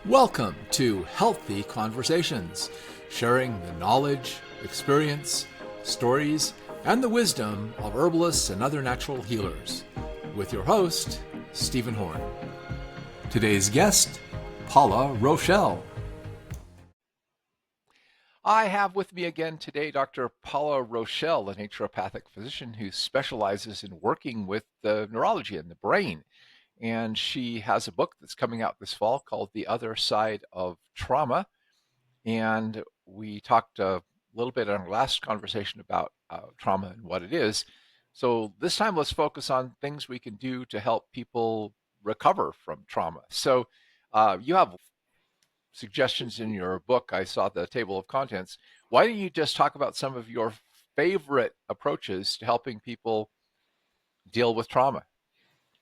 Welcome to Healthy Conversations, sharing the knowledge, experience, stories, and the wisdom of herbalists and other natural healers, with your host, Stephen Horn. Today's guest, Paula Rochelle. I have with me again today Dr. Paula Rochelle, a naturopathic physician who specializes in working with the neurology and the brain. And she has a book that's coming out this fall called The Other Side of Trauma. And we talked a little bit in our last conversation about trauma and what it is. So this time, let's focus on things we can do to help people recover from trauma. So you have suggestions in your book. I saw the table of contents. Why don't you just talk about some of your favorite approaches to helping people deal with trauma?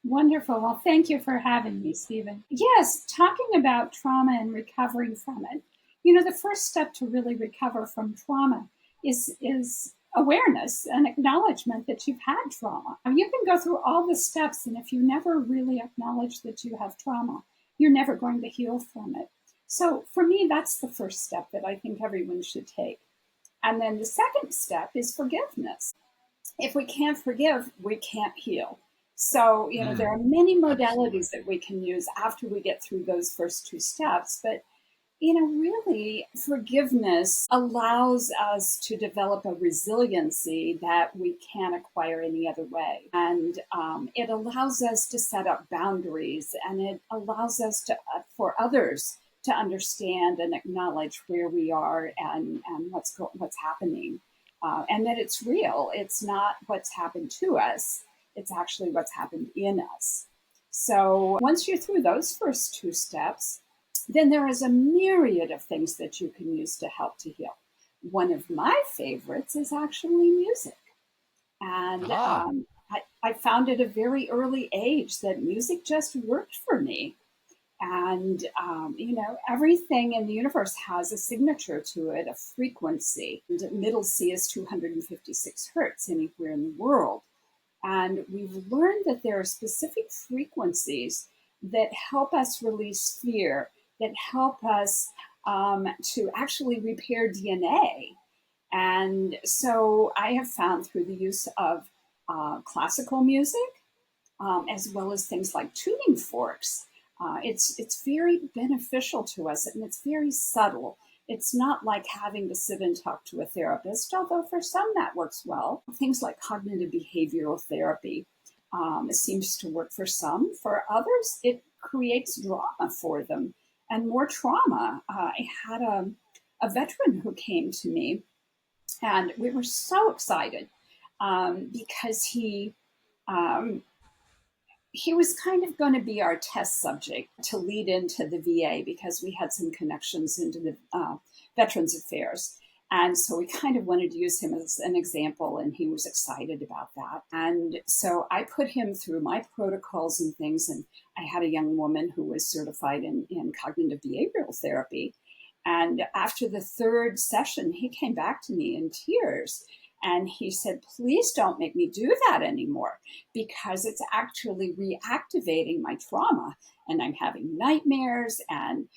Wonderful. Well, thank you for having me, Stephen. Yes, talking about trauma and recovering from it. The first step to really recover from trauma is awareness and acknowledgement that you've had trauma. You can go through all the steps, and if you never really acknowledge that you have trauma, you're never going to heal from it. So for me, that's the first step that I think everyone should take. And then the second step is forgiveness. If we can't forgive, we can't heal. So, there are many Absolutely. modalities that we can use after we get through those first two steps. But, really, forgiveness allows us to develop a resiliency that we can't acquire any other way. And it allows us to set up boundaries, and it allows us to, for others to understand and acknowledge where we are and what's happening, and that it's real. It's not what's happened to us, it's actually what's happened in us. So once you're through those first two steps, then there is a myriad of things that you can use to help to heal. One of my favorites is actually music. And Ah, I found at a very early age that music just worked for me. And, everything in the universe has a signature to it, a frequency. And middle C is 256 hertz anywhere in the world. And we've learned that there are specific frequencies that help us release fear, that help us to actually repair DNA. And so I have found through the use of classical music, as well as things like tuning forks. It's very beneficial to us, and it's very subtle. It's not like having to sit and talk to a therapist, although for some that works well. Things like cognitive behavioral therapy seems to work for some. For others, it creates drama for them and more trauma. I had a veteran who came to me, and we were so excited because um, he was kind of going to be our test subject to lead into the VA because we had some connections into the Veterans Affairs. And so we kind of wanted to use him as an example, and he was excited about that. And so I put him through my protocols and things. And I had a young woman who was certified in cognitive behavioral therapy. And after the third session, he came back to me in tears. And he said, please don't make me do that anymore because it's actually reactivating my trauma. And I'm having nightmares and,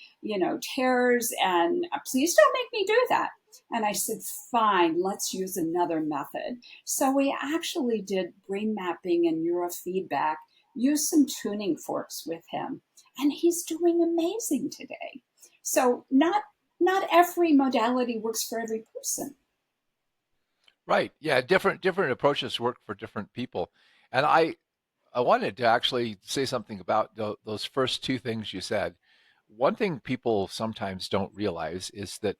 terrors. And please don't make me do that. And I said, fine, let's use another method. So we actually did brain mapping and neurofeedback, used some tuning forks with him. And he's doing amazing today. So not every modality works for every person. right. Yeah, different approaches work for different people. And I wanted to actually say something about those first two things you said. One thing people sometimes don't realize is that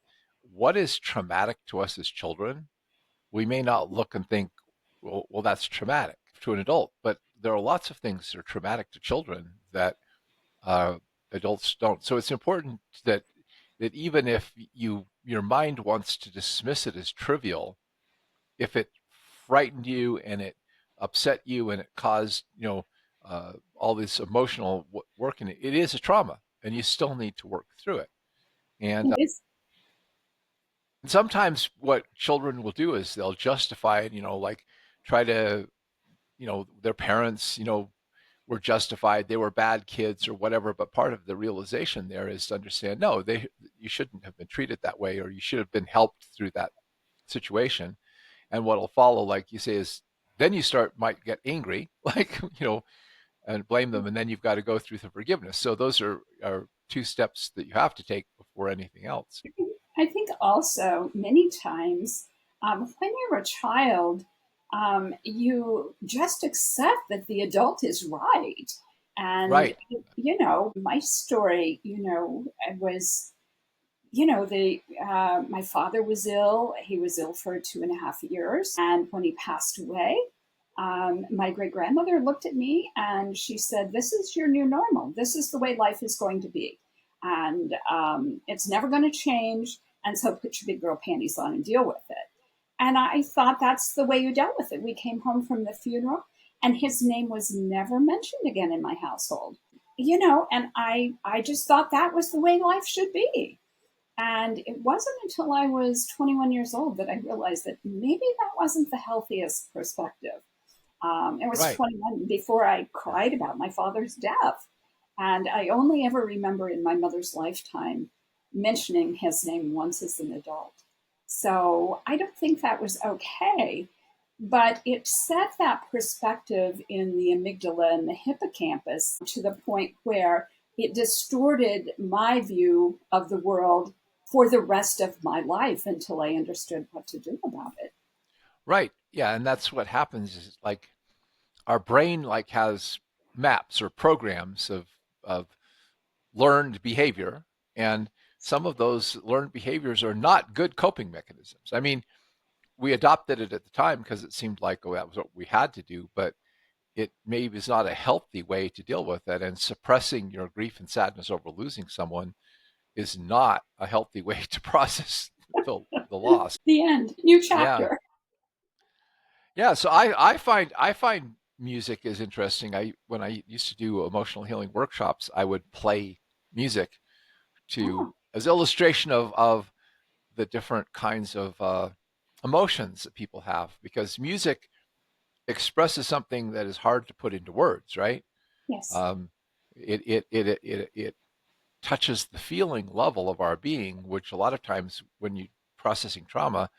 what is traumatic to us as children, we may not look and think, well, that's traumatic to an adult, but there are lots of things that are traumatic to children that uh, adults don't. So it's important that even if your mind wants to dismiss it as trivial, if it frightened you and it upset you and it caused all this emotional work in it, it is a trauma, and you still need to work through it. And It's sometimes what children will do is they'll justify it, like try to, their parents, were justified, they were bad kids or whatever. But part of the realization there is to understand, no, you shouldn't have been treated that way, or you should have been helped through that situation. And what'll follow, like you say, is then you might get angry, like, and blame them, and then you've got to go through the forgiveness. So those are two steps that you have to take before anything else. I think also many times when you're a child, you just accept that the adult is right. And, Right. my story, was, my father was ill. He was ill for 2.5 years. And when he passed away, my great grandmother looked at me and she said, "This is your new normal. This is the way life is going to be. And it's never going to change. And so put your big girl panties on and deal with it." And I thought that's the way you dealt with it. We came home from the funeral and his name was never mentioned again in my household. And I just thought that was the way life should be. And it wasn't until I was 21 years old that I realized that maybe that wasn't the healthiest perspective. I was Right. 21 before I cried about my father's death. And I only ever remember in my mother's lifetime mentioning his name once as an adult. So I don't think that was okay, but it set that perspective in the amygdala and the hippocampus to the point where it distorted my view of the world for the rest of my life until I understood what to do about it. Right. Yeah. And that's what happens is, like, our brain like has maps or programs of learned behavior, and some of those learned behaviors are not good coping mechanisms. I mean, we adopted it at the time because it seemed like, oh, that was what we had to do, but it maybe is not a healthy way to deal with it. And suppressing your grief and sadness over losing someone is not a healthy way to process the loss. The end, new Yeah. chapter. Yeah, so I find music is interesting. I When I used to do emotional healing workshops, I would play music to Oh, as illustration of the different kinds of emotions that people have, because music expresses something that is hard to put into words, right? yes. Um, it touches the feeling level of our being, which a lot of times when you processing trauma,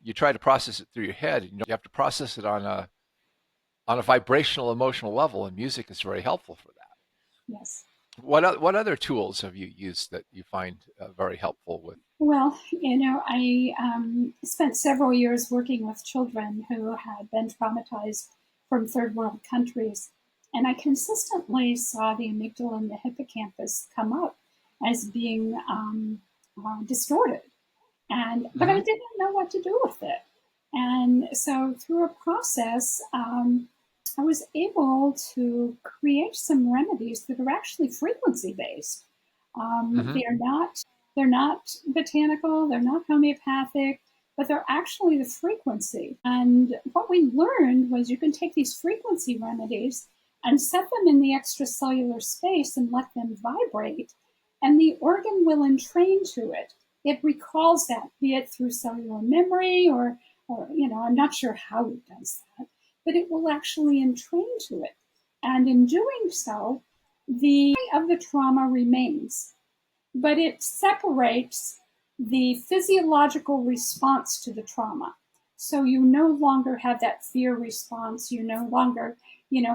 you try to process it through your head. You have to process it on a vibrational emotional level, and music is very helpful for that. Yes. What other tools have you used that you find very helpful with? Well, I spent several years working with children who had been traumatized from third world countries, and I consistently saw the amygdala and the hippocampus come up as being distorted, but I Hmm. didn't know what to do with it. And so, through a process, I was able to create some remedies that are actually frequency based. Um, Hmm. they're not they're not botanical, they're not homeopathic, but they're actually the frequency. And what we learned was you can take these frequency remedies and set them in the extracellular space and let them vibrate, and the organ will entrain to it. It recalls that, be it through cellular memory or I'm not sure how it does that, but it will actually entrain to it. And in doing so, the of the trauma remains, but it separates the physiological response to the trauma. So you no longer have that fear response. You no longer,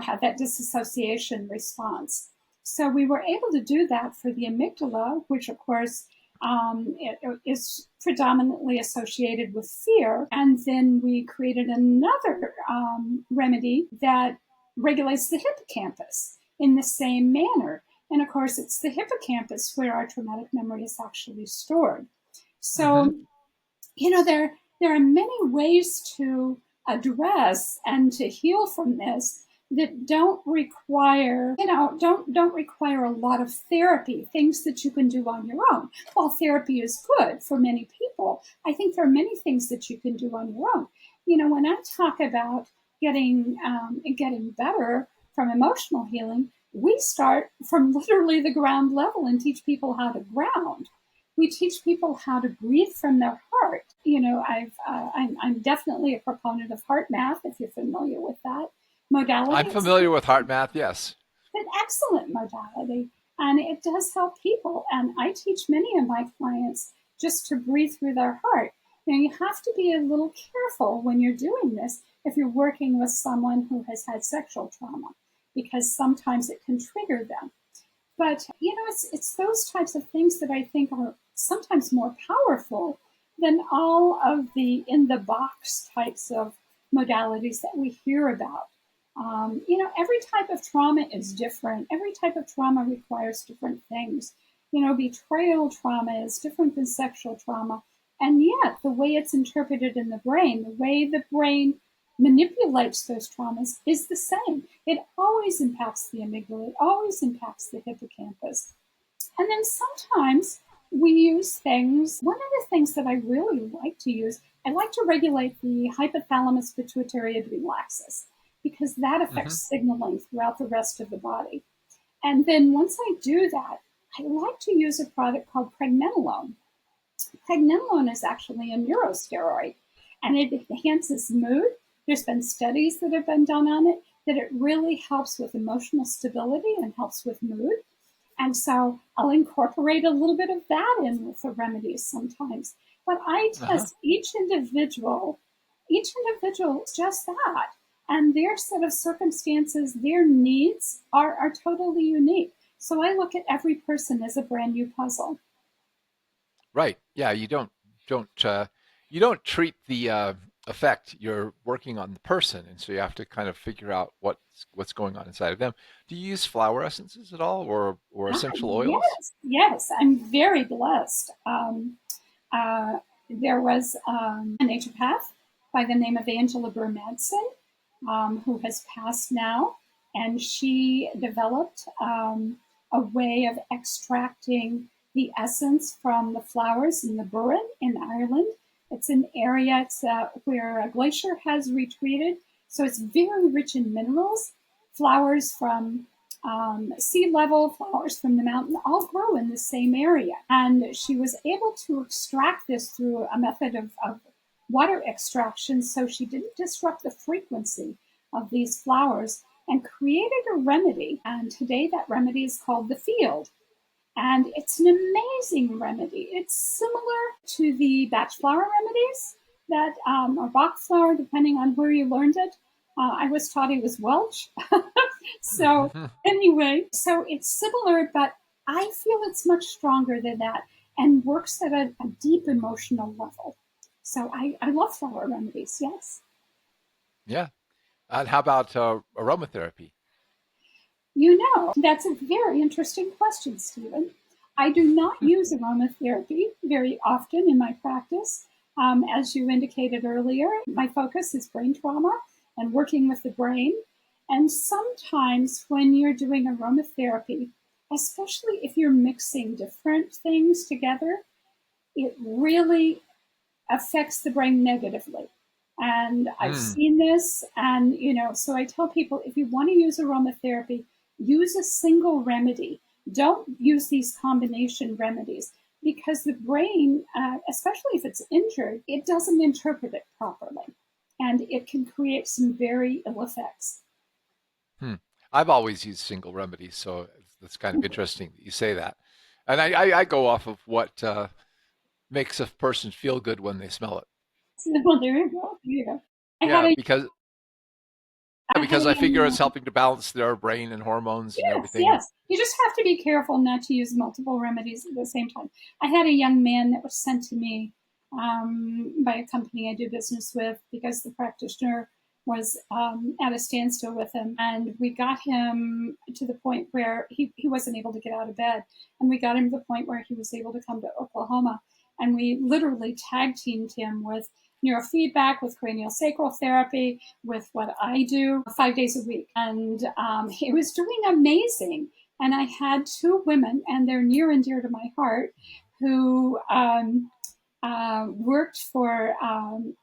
have that disassociation response. So we were able to do that for the amygdala, which of course it is predominantly associated with fear. And then we created another remedy that regulates the hippocampus in the same manner. And of course, it's the hippocampus where our traumatic memory is actually stored. Hmm. So, there are many ways to address and to heal from this that don't require a lot of therapy, things that you can do on your own. While therapy is good for many people, I think there are many things that you can do on your own. When I talk about getting better from emotional healing, we start from literally the ground level and teach people how to ground. We teach people how to breathe from their heart. I'm definitely a proponent of heart math, if you're familiar with that I'm modality. familiar with heart math. Yes. an excellent modality, and it does help people. And I teach many of my clients just to breathe through their heart. Now, you have to be a little careful when you're doing this if you're working with someone who has had sexual trauma, because sometimes it can trigger them. But it's those types of things that I think are sometimes more powerful than all of the in the box types of modalities that we hear about. Every type of trauma is different. Every type of trauma requires different things. Betrayal trauma is different than sexual trauma. And yet, the way it's interpreted in the brain, the way the brain manipulates those traumas is the same. It always impacts the amygdala, it always impacts the hippocampus. And then sometimes we use things. One of the things that I really like to use, I like to regulate the hypothalamus pituitary adrenal axis because that Hmm. affects signaling throughout the rest of the body. And then once I do that, I like to use a product called pregnenolone. Pregnenolone is actually a neurosteroid and it enhances mood. There's been studies that have been done on it that it really helps with emotional stability and helps with mood. And so I'll incorporate a little bit of that in with the remedies sometimes. But I Uh-huh. test each individual is just that. And their set of circumstances, their needs are totally unique. So I look at every person as a brand new puzzle. Right. Yeah, you don't you don't treat the effect. You're working on the person, and so you have to kind of figure out what's going on inside of them. Do you use flower essences at all, or Ah, essential oils? yes, yes, I'm very blessed. Uh, there was a naturopath by the name of Angela Bermadson, who has passed now, and she developed a way of extracting the essence from the flowers in the Burren in Ireland. It's an area where a glacier has retreated, so it's very rich in minerals. Flowers from sea level, flowers from the mountain, all grow in the same area. And she was able to extract this through a method of water extraction so she didn't disrupt the frequency of these flowers and created a remedy. And today that remedy is called the field. And it's an amazing remedy. It's similar to the Bach flower remedies that, or Bach flower, depending on where you learned it. I was taught it was Welsh. So, anyway, so it's similar, but I feel it's much stronger than that and works at a deep emotional level. So, I love flower remedies, yes. Yeah. And how about aromatherapy? That's a very interesting question, Stephen. I do not use aromatherapy very often in my practice. As you indicated earlier, my focus is brain trauma and working with the brain. And sometimes when you're doing aromatherapy, especially if you're mixing different things together, it really affects the brain negatively. And I've Mm. seen this, and so I tell people if you want to use aromatherapy, use a single remedy. Don't use these combination remedies because the brain, especially if it's injured, it doesn't interpret it properly and it can create some very ill effects. Hmm. I've always used single remedies, so it's kind of interesting that you say that. And I go off of what makes a person feel good when they smell it. Well, there you go. There you go. I had Yeah, a because I had because a I young figure it's man. helping to balance their brain and hormones and Yes, everything. yes. You just have to be careful not to use multiple remedies at the same time. I had a young man that was sent to me by a company I do business with because the practitioner was at a standstill with him. And we got him to the point where he wasn't able to get out of bed. And we got him to the point where he was able to come to Oklahoma. And we literally tag teamed him with neurofeedback, with cranial sacral therapy, with what I do 5 days a week. And he was doing amazing. And I had two women, and they're near and dear to my heart, who worked for an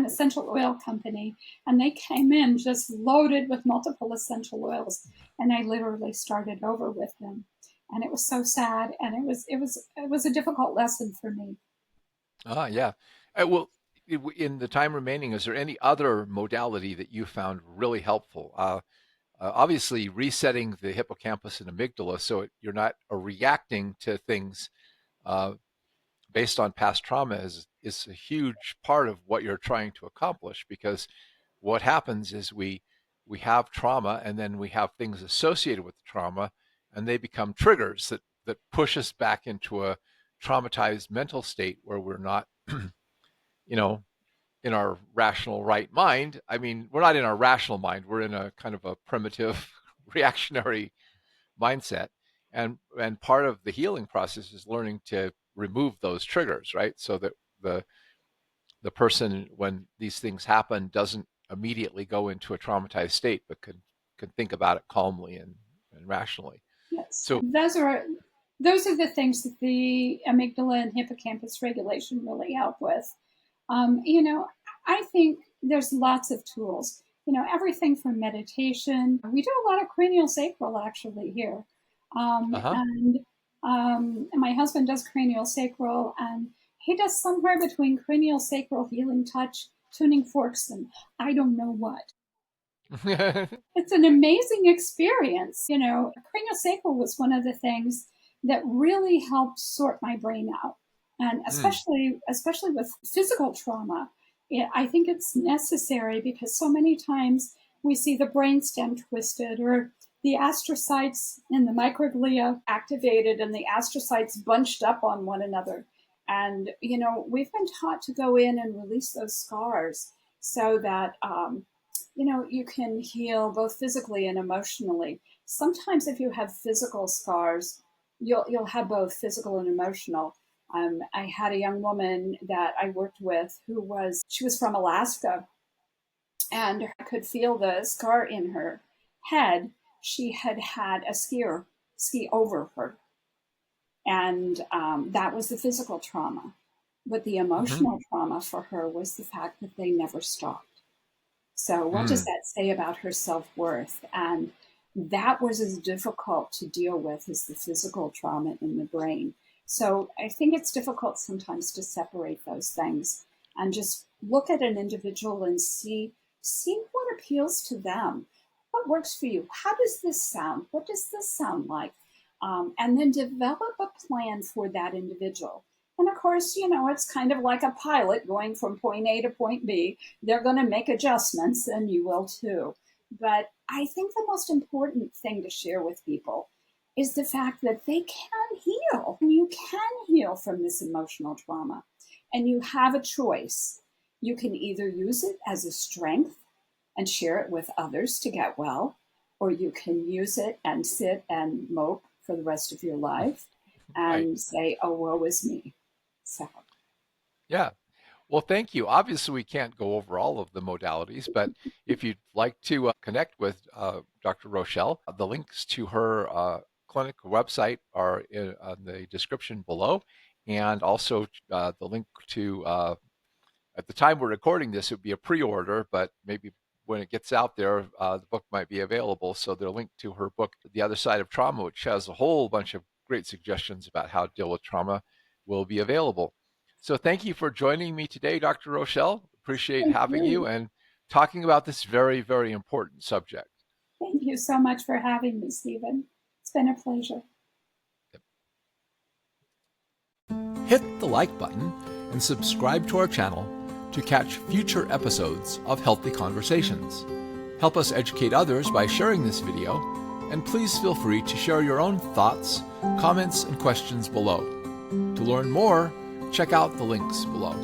essential oil company. And they came in just loaded with multiple essential oils. And I literally started over with them. And it was so sad. And it was a difficult lesson for me. Ah, yeah. Well, in the time remaining, is there any other modality that you found really helpful? obviously resetting the hippocampus and amygdala so you're not reacting to things uh, based on past trauma is a huge part of what you're trying to accomplish, because what happens is we have trauma and then we have things associated with the trauma, and they become triggers that push us back into a traumatized mental state where we're not you know in our rational right mind. I mean, we're not in our rational mind, we're in a kind of a primitive reactionary mindset. And part of the healing process is learning to remove those triggers, right? So that the the person, when these things happen, doesn't immediately go into a traumatized state, but can think about it calmly and rationally. Yes, So those are the things that the amygdala and hippocampus regulation really help with. You know, I think there's lots of tools. You know, everything from meditation. We do a lot of cranial sacral actually here, uh-huh. and my husband does cranial sacral, and he does somewhere between cranial sacral, healing touch, tuning forks, and I don't know what. It's an amazing experience. You know, craniosacral was one of the things that really helped sort my brain out. And Mm. especially with physical trauma, I think it's necessary because so many times we see the brainstem twisted or the astrocytes and the microglia activated and the astrocytes bunched up on one another. And, you know, we've been taught to go in and release those scars so that you know, you can heal both physically and emotionally. Sometimes if you have physical scars, you'll have both physical and emotional. I had a young woman that I worked with she was from Alaska, and I could feel the scar in her head. She had had a skier ski over her, and that was the physical trauma. But the Hmm. emotional trauma for her was the fact that they never stopped. So, what does Mm. that say about her self worth? And that was as difficult to deal with as the physical trauma in the brain. So, I think it's difficult sometimes to separate those things and just look at an individual and see what appeals to them. What works for you? How does this sound? What does this sound like? And then develop a plan for that individual. And of course, you know, it's kind of like a pilot going from point A to point B. They're going to make adjustments, and you will too. But I think the most important thing to share with people is the fact that they can heal. And you can heal from this emotional trauma. And you have a choice. You can either use it as a strength and share it with others to get well, or you can use it and sit and mope for the rest of your life Right. and say, oh, woe is me. So, Yeah. Well, thank you. Obviously, we can't go over all of the modalities, but if you'd like to connect with Dr. Rochelle, the links to her clinic website are on the description below, and also the link to, at the time we're recording this, it would be a pre-order, but maybe when it gets out there, the book might be available. So the link to her book, The Other Side of Trauma, which has a whole bunch of great suggestions about how to deal with trauma, will be available. So thank you for joining me today, Dr. Rochelle. Appreciate thank having you you. and talking about this very, very important subject. Thank you so much for having me, Stephen. It's been a pleasure. Hit the like button and subscribe to our channel to catch future episodes of Healthy Conversations. Help us educate others by sharing this video, and please feel free to share your own thoughts, comments, and questions below. To learn more, check out the links below.